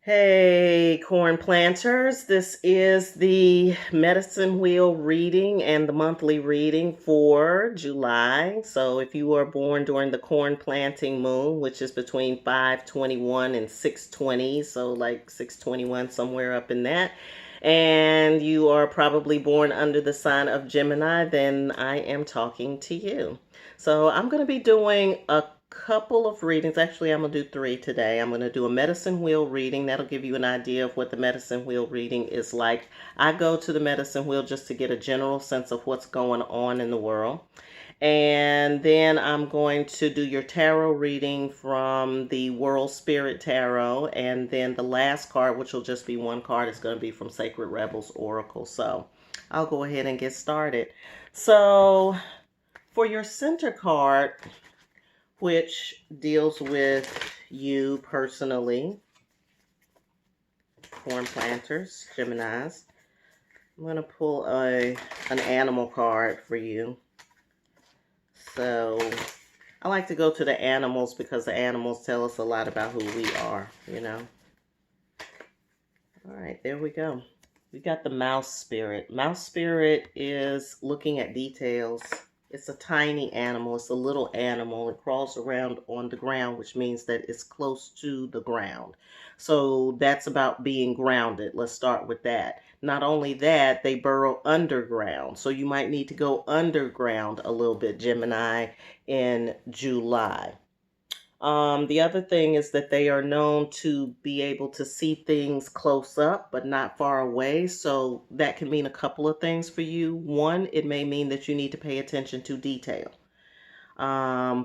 Hey, corn planters. This is the medicine wheel reading and the monthly reading for July. So, if you are born during the corn planting moon, which is between 521 and 620, so like 621, somewhere up in that, and you are probably born under the sign of Gemini, then I am talking to you. So, I'm going to be doing a couple of readings. Actually, I'm going to do three today. I'm going to do a medicine wheel reading. That'll give you an idea of what the medicine wheel reading is like. I go to the medicine wheel just to get a general sense of what's going on in the world. And then I'm going to do your tarot reading from the World Spirit Tarot. And then the last card, which will just be one card, is going to be from Sacred Rebels Oracle. So I'll go ahead and get started. So for your center card, which deals with you personally, corn planters, Geminis. I'm going to pull an animal card for you. So I like to go to the animals because the animals tell us a lot about who we are, you know. All right, there we go. We got the mouse spirit. Mouse spirit is looking at details. It's a tiny animal. It's a little animal. It crawls around on the ground, which means that it's close to the ground. So that's about being grounded. Let's start with that. Not only that, they burrow underground. So you might need to go underground a little bit, Gemini, in July. The other thing is that they are known to be able to see things close up, but not far away. So that can mean a couple of things for you. One, it may mean that you need to pay attention to detail,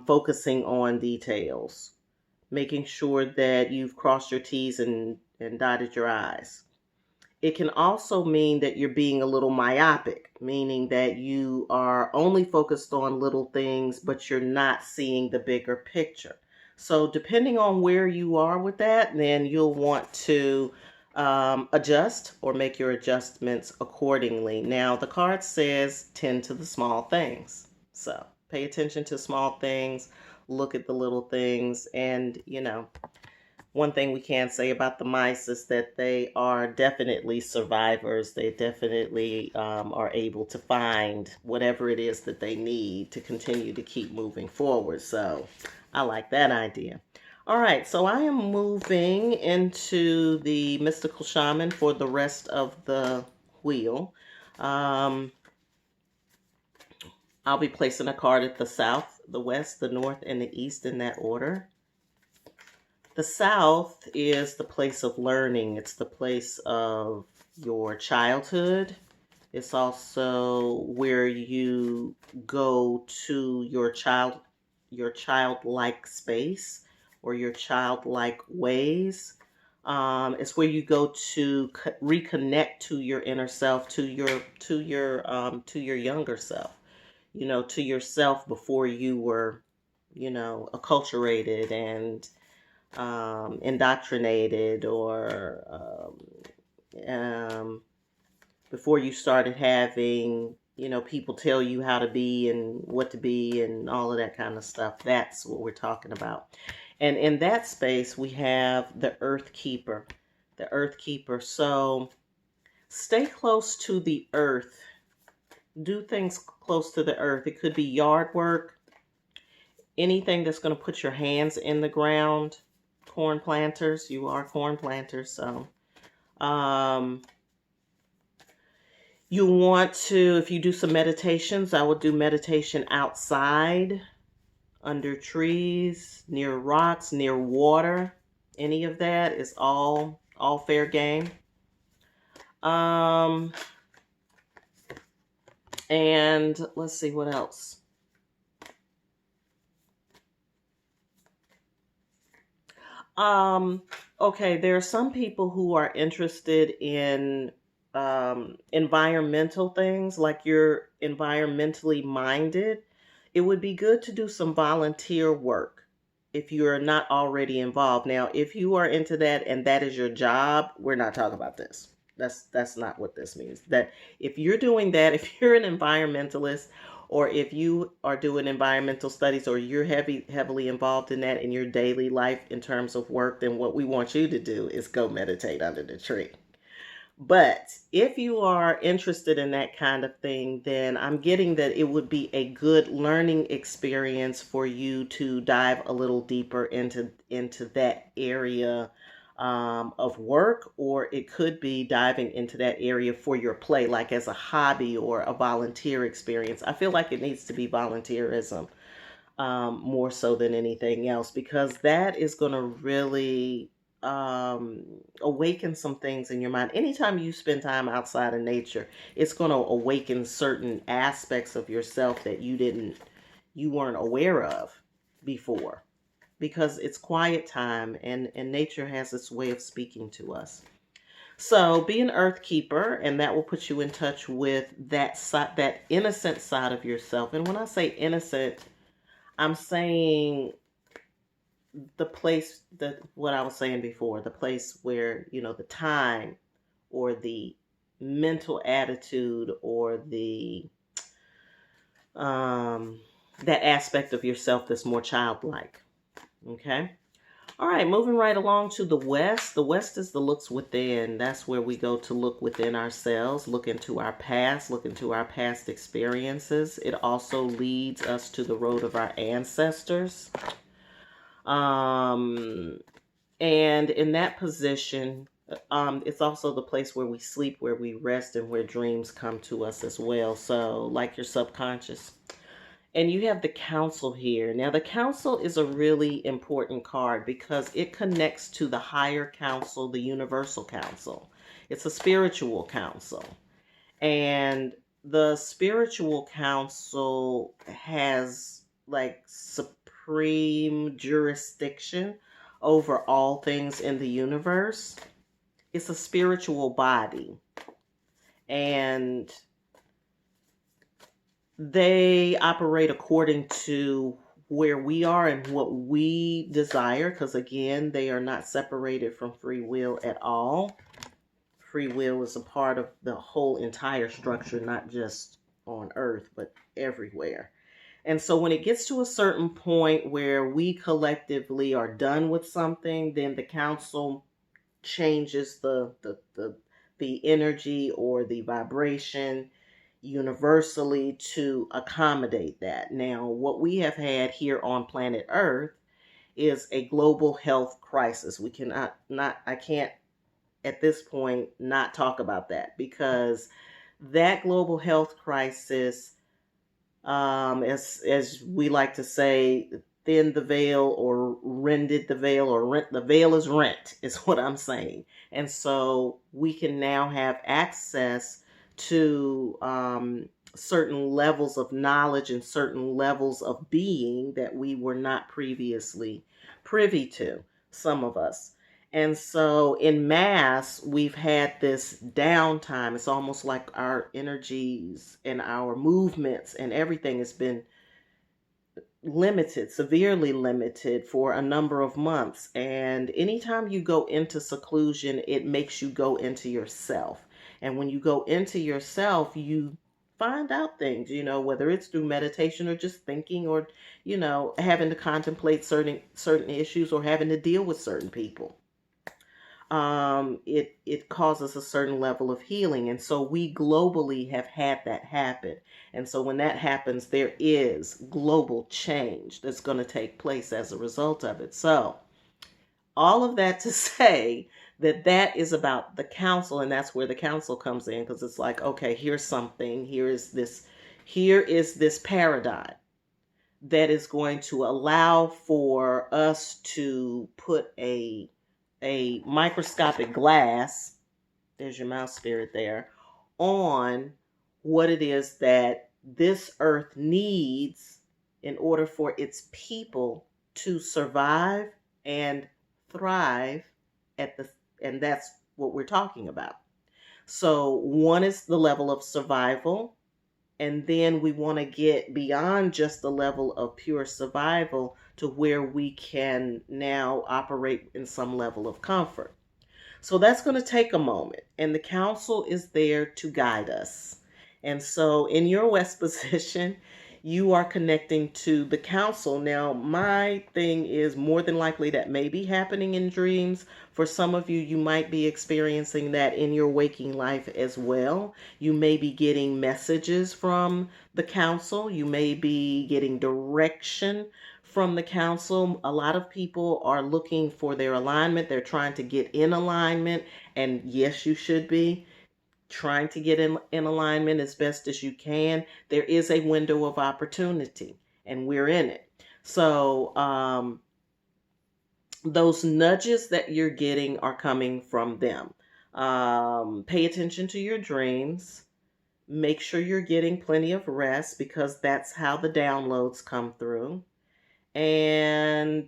focusing on details, making sure that you've crossed your T's and dotted your I's. It can also mean that you're being a little myopic, meaning that you are only focused on little things, but you're not seeing the bigger picture. So, depending on where you are with that, then you'll want to adjust or make your adjustments accordingly. Now, the card says tend to the small things. So, pay attention to small things, look at the little things, and one thing we can say about the mice is that they are definitely survivors. They definitely are able to find whatever it is that they need to continue to keep moving forward. So I like that idea. All right, so I am moving into the mystical shaman for the rest of the wheel. Um, I'll be placing a card at the south, the west, the north, and the east in that order. The South is the place of learning. It's the place of your childhood. It's also where you go to your childlike space or your childlike ways. It's where you go to reconnect to your inner self, to your younger self. To yourself before you were, acculturated and indoctrinated or before you started having, people tell you how to be and what to be and all of that kind of stuff. That's what we're talking about. And in that space, we have the Earth Keeper. The Earth Keeper. So stay close to the earth. Do things close to the earth. It could be yard work, anything that's going to put your hands in the ground. Corn planters, you are corn planters, so you want to, if you do some meditations, I would do meditation outside, under trees, near rocks, near water. Any of that is all fair game. And let's see what else. Okay, there are some people who are interested in environmental things, like you're environmentally minded. It would be good to do some volunteer work if you are not already involved. Now, if you are into that and that is your job, we're not talking about this. That's not what this means. That if you're doing that, if you're an environmentalist or if you are doing environmental studies or you're heavily involved in that in your daily life in terms of work, then what we want you to do is go meditate under the tree. But if you are interested in that kind of thing, then I'm getting that it would be a good learning experience for you to dive a little deeper into that area of work, or it could be diving into that area for your play, like as a hobby or a volunteer experience. I feel like it needs to be volunteerism more so than anything else, because that is going to really awaken some things in your mind. Anytime you spend time outside of nature, it's going to awaken certain aspects of yourself that you weren't aware of before, because it's quiet time, and nature has its way of speaking to us. So be an earth keeper, and that will put you in touch with that side, that innocent side of yourself. And when I say innocent, I'm saying the place, that what I was saying before, the place where, the time or the mental attitude or the um that aspect of yourself that's more childlike. Okay? All right, moving right along to the West. The West is the looks within. That's where we go to look within ourselves, look into our past, look into our past experiences. It also leads us to the road of our ancestors. Um, and in that position, it's also the place where we sleep, where we rest, and where dreams come to us as well. So, like your subconscious. And you have the council here. Now, the council is a really important card because it connects to the higher council, the universal council. It's a spiritual council. And the spiritual council has like supreme jurisdiction over all things in the universe. It's a spiritual body. And they operate according to where we are and what we desire, because again, they are not separated from free will at all. Free will is a part of the whole entire structure, not just on earth, but everywhere. And so when it gets to a certain point where we collectively are done with something, then the council changes the energy or the vibration universally to accommodate that. Now, what we have had here on planet Earth is a global health crisis. We cannot not I can't at this point not talk about that, because that global health crisis, as we like to say, thin the veil or rended the veil, or rent the veil is rent, is what I'm saying. And so we can now have access to certain levels of knowledge and certain levels of being that we were not previously privy to, some of us. And so in mass, we've had this downtime. It's almost like our energies and our movements and everything has been limited, severely limited for a number of months. And anytime you go into seclusion, it makes you go into yourself. And when you go into yourself, you find out things, whether it's through meditation or just thinking, or, having to contemplate certain issues, or having to deal with certain people. It causes a certain level of healing. And so we globally have had that happen. And so when that happens, there is global change that's going to take place as a result of it. So all of that to say that that is about the council, and that's where the council comes in, because it's like, okay, here's something, here is this paradigm that is going to allow for us to put a microscopic glass, there's your mouse spirit there, on what it is that this earth needs in order for its people to survive and thrive and that's what we're talking about. So one is the level of survival, and then we want to get beyond just the level of pure survival to where we can now operate in some level of comfort. So that's going to take a moment. And the council is there to guide us. And so in your West position, you are connecting to the council. Now, my thing is more than likely that may be happening in dreams. For some of you, you might be experiencing that in your waking life as well. You may be getting messages from the council. You may be getting direction from the council. A lot of people are looking for their alignment. They're trying to get in alignment. And yes, you should be trying to get in alignment as best as you can. There is a window of opportunity, and we're in it. So, those nudges that you're getting are coming from them. Pay attention to your dreams. Make sure you're getting plenty of rest because that's how the downloads come through. And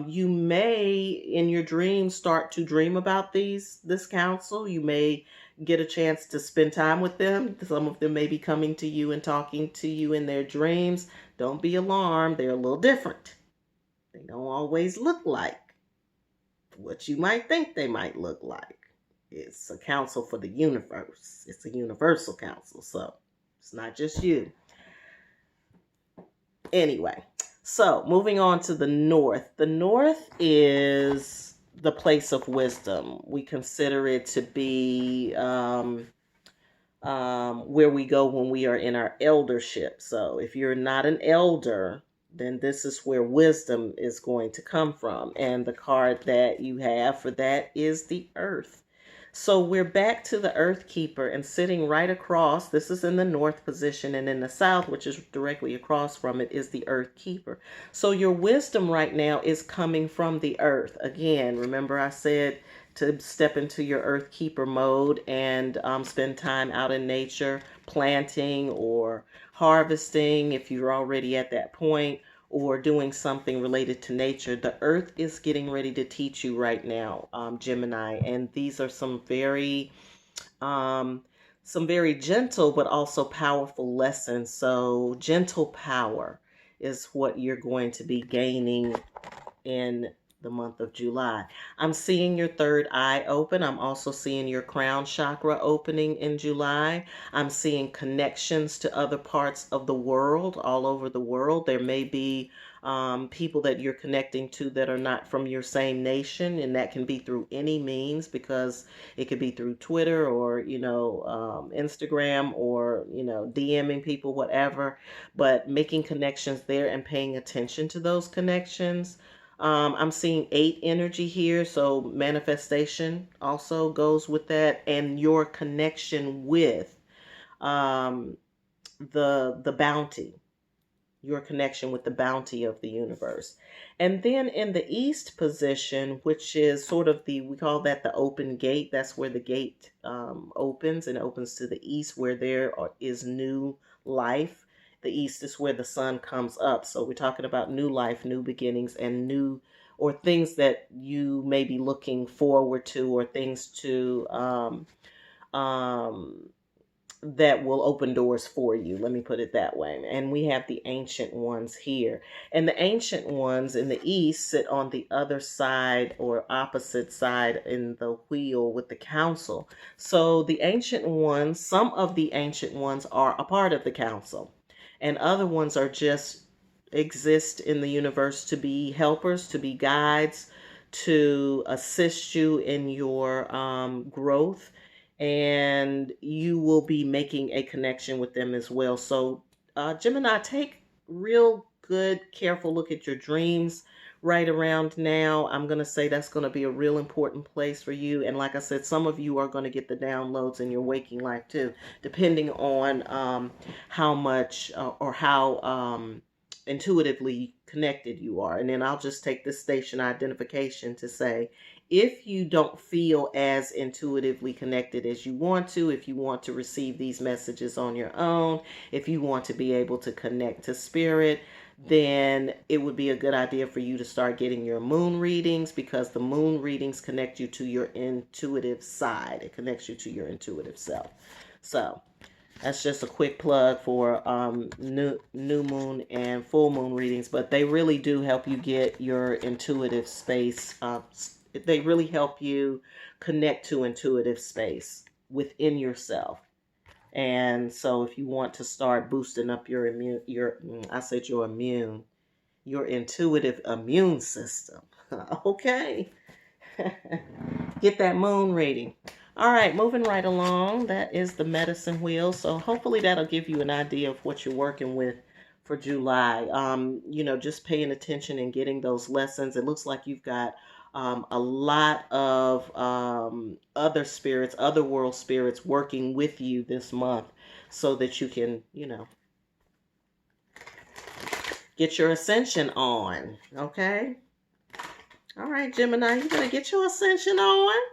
you may in your dreams start to dream about this council. You may get a chance to spend time with them. Some of them may be coming to you and talking to you in their dreams. Don't be alarmed, they're a little different. They don't always look like what you might think they might look like. It's a council for the universe. It's a universal council, so it's not just you. Anyway, so moving on to the north. The north is the place of wisdom. We consider it to be where we go when we are in our eldership. So if you're not an elder, then this is where wisdom is going to come from. And the card that you have for that is the earth. So we're back to the Earth Keeper and sitting right across. This is in the north position, and in the south, which is directly across from it, is the Earth Keeper. So your wisdom right now is coming from the earth. Again, remember I said to step into your Earth Keeper mode and spend time out in nature, planting or harvesting if you're already at that point, or doing something related to nature. The earth is getting ready to teach you right now, Gemini, and these are um, some very gentle but also powerful lessons. So gentle power is what you're going to be gaining in the month of July. I'm seeing your third eye open. I'm also seeing your crown chakra opening in July. I'm seeing connections to other parts of the world, all over the world. There may be people that you're connecting to that are not from your same nation, and that can be through any means because it could be through Twitter or, Instagram or, DMing people, whatever. But making connections there and paying attention to those connections. I'm seeing 8 energy here, so manifestation also goes with that, and your connection with um, the bounty, your connection with the bounty of the universe. And then in the east position, which is sort of we call that the open gate. That's where the gate opens, and opens to the east where is new life. The east is where the sun comes up. So we're talking about new life, new beginnings, and new or things that you may be looking forward to, or things to um, that will open doors for you. Let me put it that way. And we have the ancient ones here. And the ancient ones in the east sit on the other side or opposite side in the wheel with the council. So the ancient ones, some of the ancient ones are a part of the council, and other ones are just exist in the universe to be helpers, to be guides, to assist you in your growth, and you will be making a connection with them as well. So, Gemini, take real good, careful look at your dreams right around now. I'm going to say that's going to be a real important place for you. And like I said, some of you are going to get the downloads in your waking life too, depending on how much or how intuitively connected you are. And then I'll just take this station identification to say, if you don't feel as intuitively connected as you want to, if you want to receive these messages on your own, if you want to be able to connect to spirit, then it would be a good idea for you to start getting your moon readings, because the moon readings connect you to your intuitive side. It connects you to your intuitive self. So that's just a quick plug for new moon and full moon readings, but they really do help you get your intuitive space. They really help you connect to intuitive space within yourself. And so if you want to start boosting up your your intuitive immune system. Okay. Get that moon reading. All right, moving right along. That is the medicine wheel. So hopefully that'll give you an idea of what you're working with for July. Just paying attention and getting those lessons. It looks like you've got a lot of other spirits, other world spirits working with you this month so that you can, get your ascension on. Okay? All right, Gemini, you gonna get your ascension on?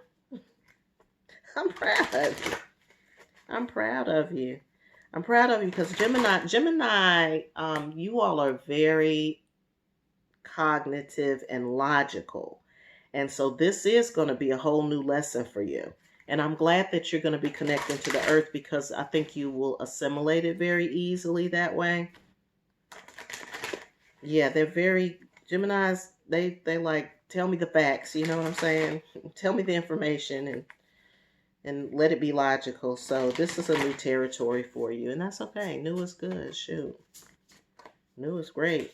I'm proud of you. I'm proud of you. I'm proud of you because Gemini, you all are very cognitive and logical. And so this is going to be a whole new lesson for you. And I'm glad that you're going to be connecting to the earth because I think you will assimilate it very easily that way. Yeah, they're very, Geminis, they like, tell me the facts, you know what I'm saying? Tell me the information and let it be logical. So this is a new territory for you, and that's okay. New is good. Shoot. New is great.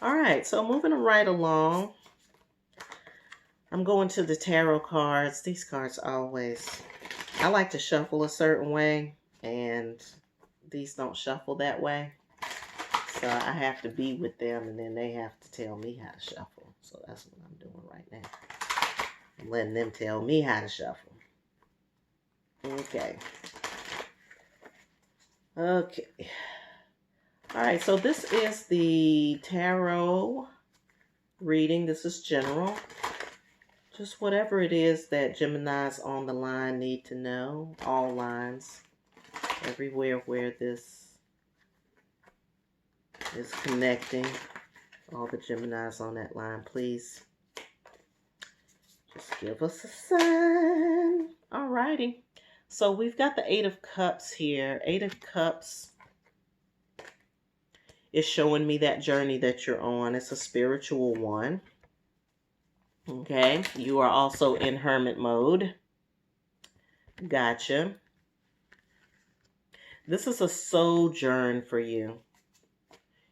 All right, so moving right along. I'm going to the tarot cards. These cards always, I like to shuffle a certain way, and these don't shuffle that way. So I have to be with them, and then they have to tell me how to shuffle. So that's what I'm doing right now. I'm letting them tell me how to shuffle. Okay. Okay. All right, so this is the tarot reading. This is general. Just whatever it is that Geminis on the line need to know. All lines. Everywhere where this is connecting. All the Geminis on that line, please. Just give us a sign. All righty. So we've got the Eight of Cups here. Eight of Cups is showing me that journey that you're on. It's a spiritual one. Okay. You are also in hermit mode. Gotcha. This is a sojourn for you.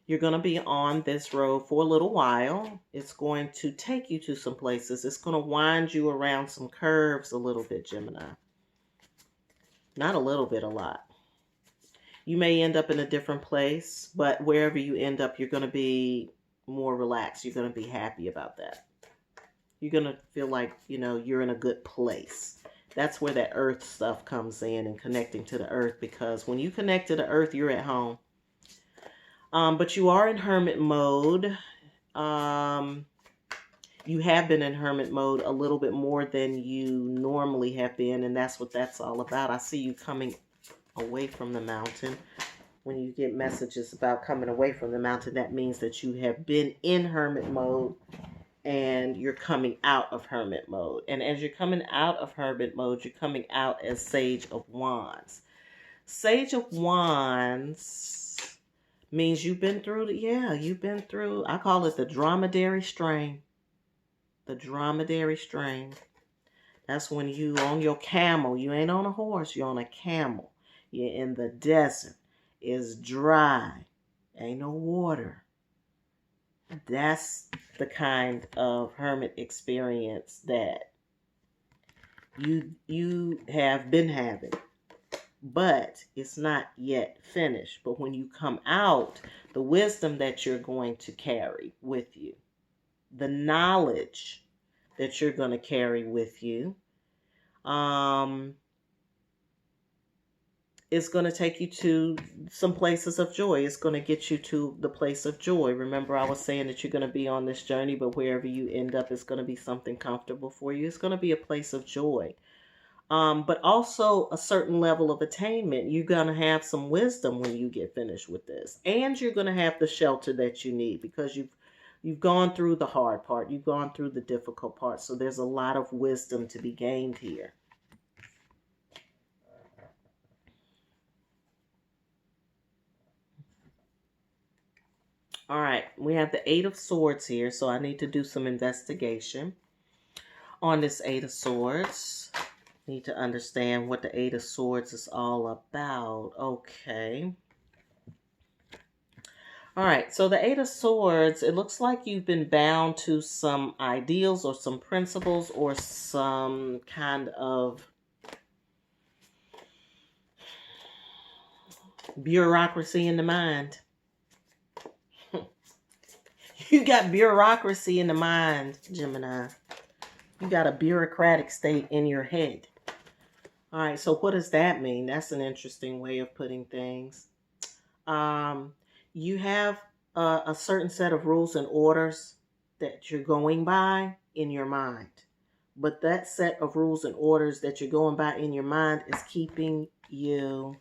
You're going to be on this road for a little while. It's going to take you to some places. It's going to wind you around some curves a little bit, Gemini. Not a little bit, a lot. You may end up in a different place, but wherever you end up, you're going to be more relaxed. You're going to be happy about that. You're going to feel like, you're in a good place. That's where that earth stuff comes in and connecting to the earth, because when you connect to the earth, you're at home. But you are in hermit mode. You have been in hermit mode a little bit more than you normally have been, and that's what that's all about. I see you coming away from the mountain. When you get messages about coming away from the mountain, that means that you have been in hermit mode and you're coming out of hermit mode. And as you're coming out of hermit mode, you're coming out as Sage of Wands. Sage of Wands means you've been through, you've been through, I call it the dromedary strain. The dromedary strain. That's when you on your camel. You ain't on a horse, you're on a camel. You're in the desert. It's dry. Ain't no water. That's the kind of hermit experience that you have been having. But it's not yet finished. But when you come out, the wisdom that you're going to carry with you, the knowledge that you're going to carry with you, it's going to take you to some places of joy. It's going to get you to the place of joy. Remember, I was saying that you're going to be on this journey, but wherever you end up, it's going to be something comfortable for you. It's going to be a place of joy. But also a certain level of attainment. You're going to have some wisdom when you get finished with this. And you're going to have the shelter that you need because you've gone through the hard part. You've gone through the difficult part. So there's a lot of wisdom to be gained here. All right, we have the Eight of Swords here, so I need to do some investigation on this Eight of Swords. Need to understand what the Eight of Swords is all about. Okay. All right, so the Eight of Swords, it looks like you've been bound to some ideals or some principles or some kind of bureaucracy in the mind. You got bureaucracy in the mind, Gemini. You got a bureaucratic state in your head. All right, so what does that mean? That's an interesting way of putting things. You have a certain set of rules and orders that you're going by in your mind. But that set of rules and orders that you're going by in your mind is keeping you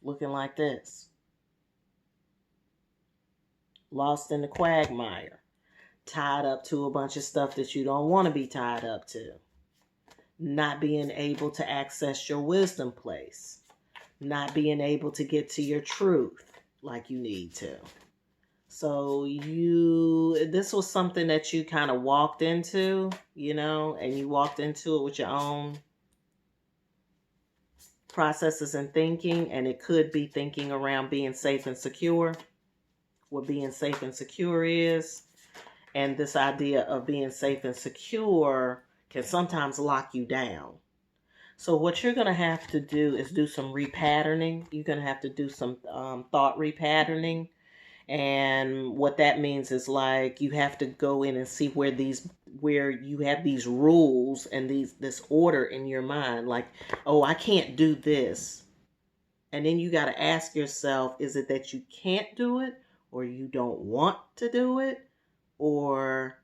looking like this. Lost in the quagmire. Tied up to a bunch of stuff that you don't want to be tied up to. Not being able to access your wisdom place. Not being able to get to your truth like you need to. So this was something that you kind of walked into, and you walked into it with your own processes and thinking, and it could be thinking around being safe and secure, what being safe and secure is. And this idea of being safe and secure can sometimes lock you down. So what you're going to have to do is do some repatterning. You're going to have to do some thought repatterning. And what that means is like you have to go in and see where you have these rules and this order in your mind. Like, oh, I can't do this. And then you got to ask yourself, is it that you can't do it, or you don't want to do it, or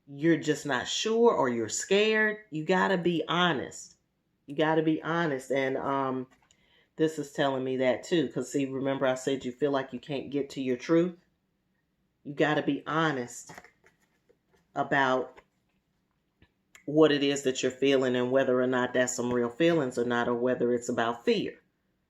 you're just not sure, or you're scared? You got to be honest. You got to be honest. And this is telling me that too. Because see, remember I said you feel like you can't get to your truth? You got to be honest about what it is that you're feeling and whether or not that's some real feelings or not, or whether it's about fear.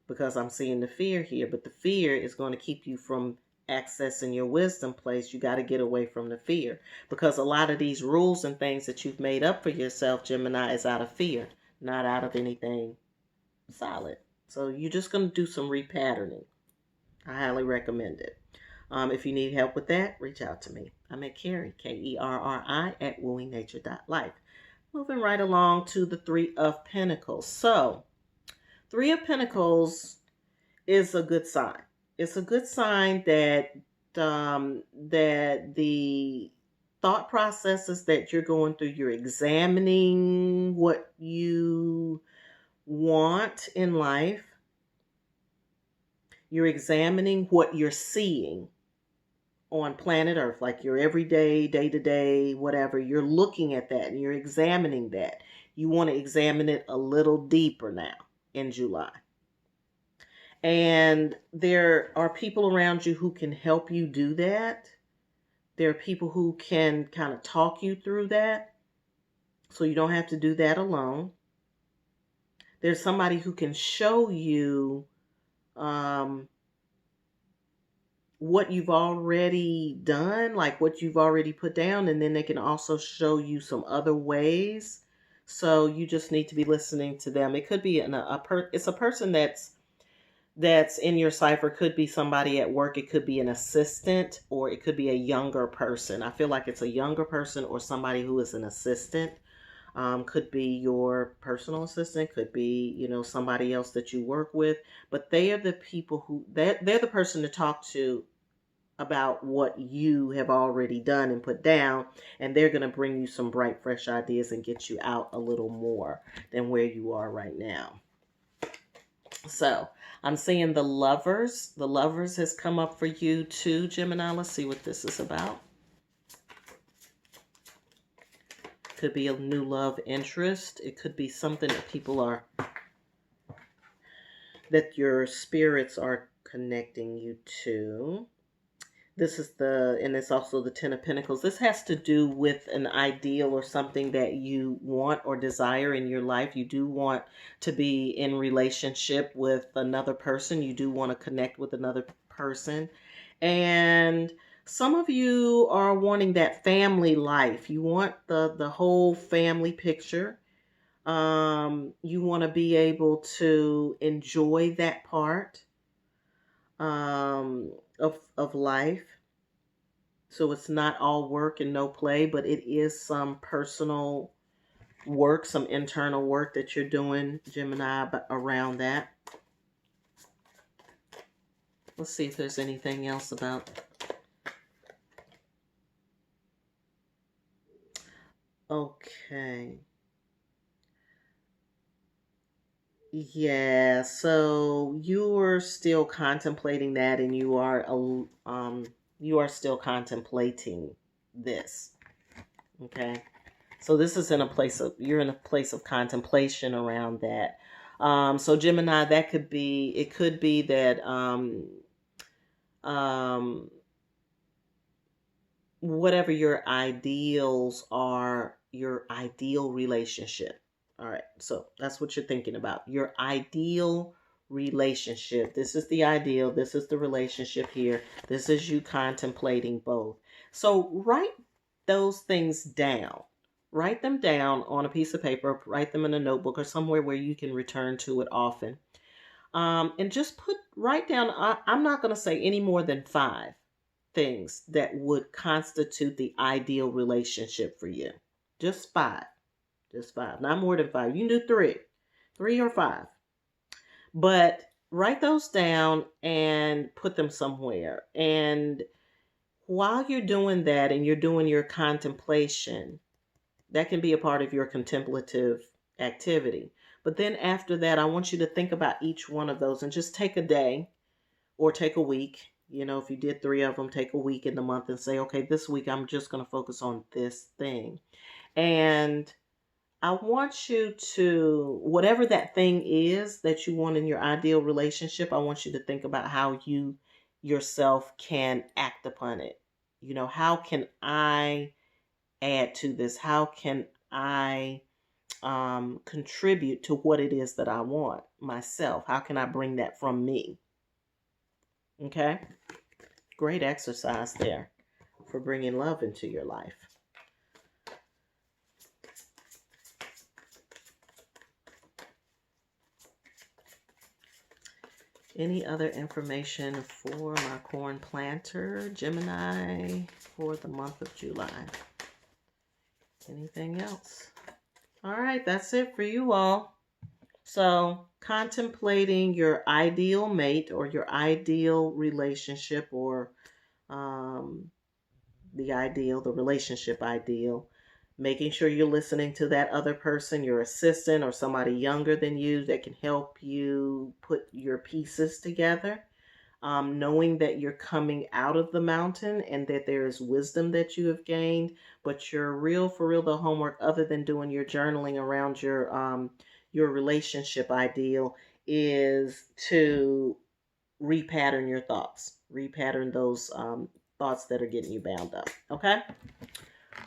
Because I'm seeing the fear here. But the fear is going to keep you from accessing your wisdom place. You got to get away from the fear. Because a lot of these rules and things that you've made up for yourself, Gemini, is out of fear. Not out of anything solid. So you're just going to do some repatterning. I highly recommend it. If you need help with that, reach out to me. I'm at Kerri, Kerri, at wooingnature.life. Moving right along to the Three of Pentacles. So, Three of Pentacles is a good sign. It's a good sign that that the thought processes that you're going through, you're examining what you want in life. You're examining what you're seeing on planet Earth, like your everyday, day-to-day, whatever. You're looking at that and you're examining that. You want to examine it a little deeper now in July. And there are people around you who can help you do that. There are people who can kind of talk you through that. So you don't have to do that alone. There's somebody who can show you what you've already done, like what you've already put down, and then they can also show you some other ways. So you just need to be listening to them. It could be it's a person that's in your cipher. Could be somebody at work. It could be an assistant, or it could be a younger person. I feel like it's a younger person or somebody who is an assistant. Could be your personal assistant, could be, somebody else that you work with, but they are the people they're the person to talk to about what you have already done and put down, and they're going to bring you some bright, fresh ideas and get you out a little more than where you are right now. So I'm seeing the Lovers. The Lovers has come up for you too, Gemini. Let's see what this is about. Could be a new love interest. It could be something that your spirits are connecting you to. And it's also the Ten of Pentacles. This has to do with an ideal or something that you want or desire in your life. You do want to be in relationship with another person. You do want to connect with another person. And some of you are wanting that family life. You want the whole family picture. You want to be able to enjoy that part of life. So it's not all work and no play, but it is some personal work, some internal work that you're doing, Gemini, around that. Let's see if there's anything else about. Okay. Yeah, so you're still contemplating that, and you are still contemplating this. Okay. So this is in a place of you're in a place of contemplation around that. So Gemini, it could be that um, whatever your ideals are, your ideal relationship. All right, so that's what you're thinking about. Your ideal relationship. This is the ideal. This is the relationship here. This is you contemplating both. So write those things down. Write them down on a piece of paper, write them in a notebook or somewhere where you can return to it often. And just write down, I'm not going to say any more than 5 things that would constitute the ideal relationship for you. Just 5. Just 5. Not more than 5. You can do 3. 3 or 5. But write those down and put them somewhere. And while you're doing that and you're doing your contemplation, that can be a part of your contemplative activity. But then after that, I want you to think about each one of those and just take a day or take a week. You know, if you did 3 of them, take a week in the month and say, okay, this week I'm just going to focus on this thing. And I want you to, whatever that thing is that you want in your ideal relationship, I want you to think about how you yourself can act upon it. You know, how can I add to this? How can I contribute to what it is that I want myself? How can I bring that from me? Okay. Great exercise there for bringing love into your life. Any other information for my corn planter, Gemini, for the month of July? Anything else? All right, that's it for you all. So, contemplating your ideal mate or your ideal relationship or the relationship ideal, making sure you're listening to that other person, your assistant or somebody younger than you that can help you put your pieces together. Knowing that you're coming out of the mountain and that there is wisdom that you have gained, but for real, the homework, other than doing your journaling around your relationship ideal, is to repattern your thoughts, repattern those thoughts that are getting you bound up. Okay.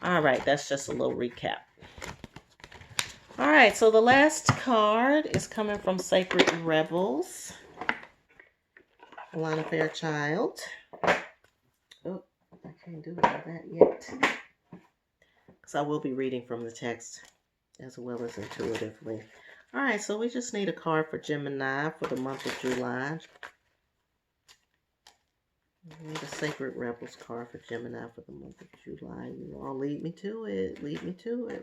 All right. That's just a little recap. All right. So the last card is coming from Sacred Rebels. Alana Fairchild. Oh, I can't do all that yet. Because I will be reading from the text as well as intuitively. All right, so we just need a card for Gemini for the month of July. We need a Sacred Rebels card for Gemini for the month of July. You all lead me to it. Lead me to it.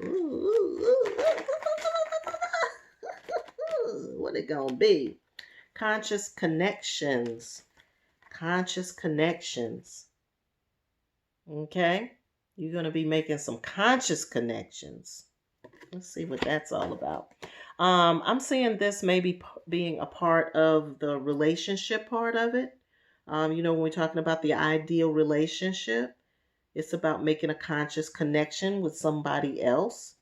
What it gonna be? Conscious connections. Conscious connections. Okay? You're going to be making some conscious connections. Let's see what that's all about. I'm seeing this maybe being a part of the relationship part of it. You know, when we're talking about the ideal relationship, it's about making a conscious connection with somebody else.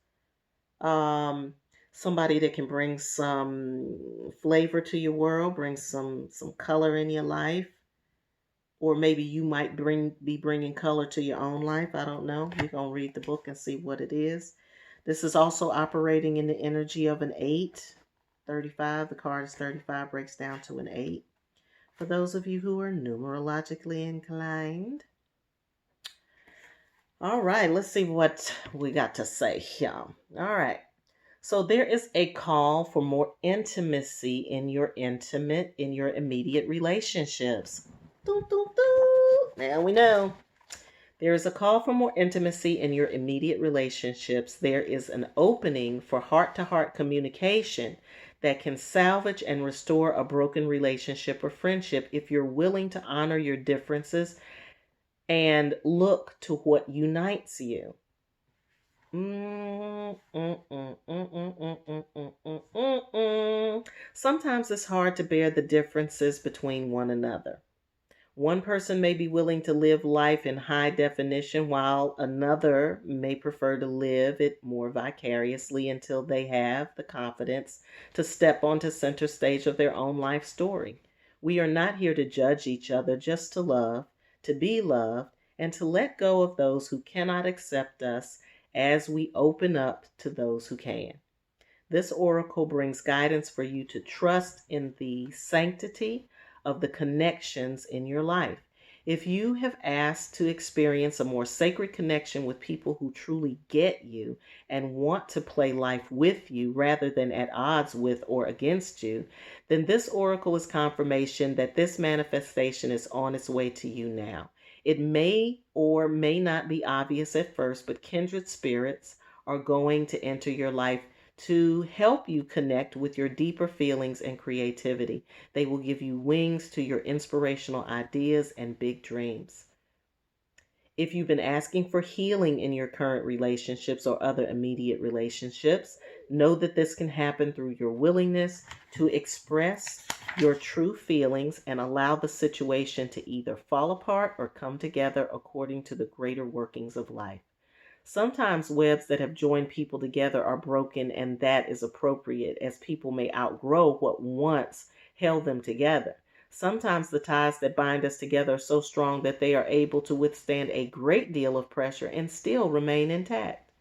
Somebody that can bring some flavor to your world, bring some color in your life. Or maybe you might be bringing color to your own life. I don't know. You're going to read the book and see what it is. This is also operating in the energy of an 8. 35. The card is 35, breaks down to an 8. For those of you who are numerologically inclined. All right, let's see what we got to say here. All right. So there is a call for more intimacy in your immediate relationships. Doo, doo, doo. Now we know. There is a call for more intimacy in your immediate relationships. There is an opening for heart to heart communication that can salvage and restore a broken relationship or friendship if you're willing to honor your differences and look to what unites you. Sometimes it's hard to bear the differences between one another. One person may be willing to live life in high definition, while another may prefer to live it more vicariously until they have the confidence to step onto center stage of their own life story. We are not here to judge each other, just to love, to be loved, and to let go of those who cannot accept us as we open up to those who can. This oracle brings guidance for you to trust in the sanctity of the connections in your life. If you have asked to experience a more sacred connection with people who truly get you and want to play life with you rather than at odds with or against you, then this oracle is confirmation that this manifestation is on its way to you now. It may or may not be obvious at first, but kindred spirits are going to enter your life to help you connect with your deeper feelings and creativity. They will give you wings to your inspirational ideas and big dreams. If you've been asking for healing in your current relationships or other immediate relationships, know that this can happen through your willingness to express your true feelings and allow the situation to either fall apart or come together according to the greater workings of life. Sometimes webs that have joined people together are broken, and that is appropriate as people may outgrow what once held them together. Sometimes the ties that bind us together are so strong that they are able to withstand a great deal of pressure and still remain intact.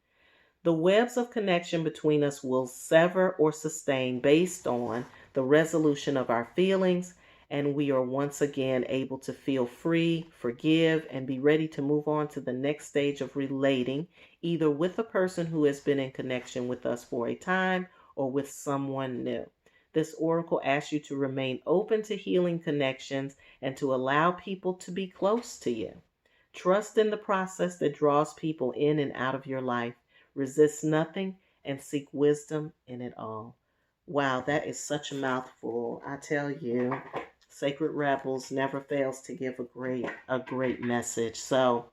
The webs of connection between us will sever or sustain based on the resolution of our feelings, and we are once again able to feel free, forgive, and be ready to move on to the next stage of relating, either with a person who has been in connection with us for a time or with someone new. This oracle asks you to remain open to healing connections and to allow people to be close to you. Trust in the process that draws people in and out of your life. Resist nothing and seek wisdom in it all. Wow, that is such a mouthful. I tell you, Sacred Rebels never fails to give a great message. So,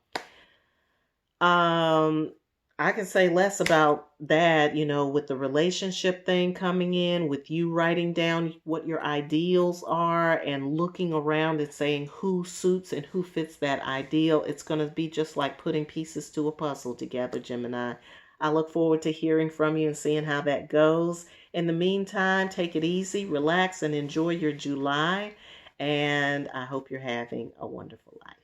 um, I can say less about that, with the relationship thing coming in, with you writing down what your ideals are and looking around and saying who suits and who fits that ideal. It's going to be just like putting pieces to a puzzle together, Gemini. I look forward to hearing from you and seeing how that goes. In the meantime, take it easy, relax, and enjoy your July. And I hope you're having a wonderful life.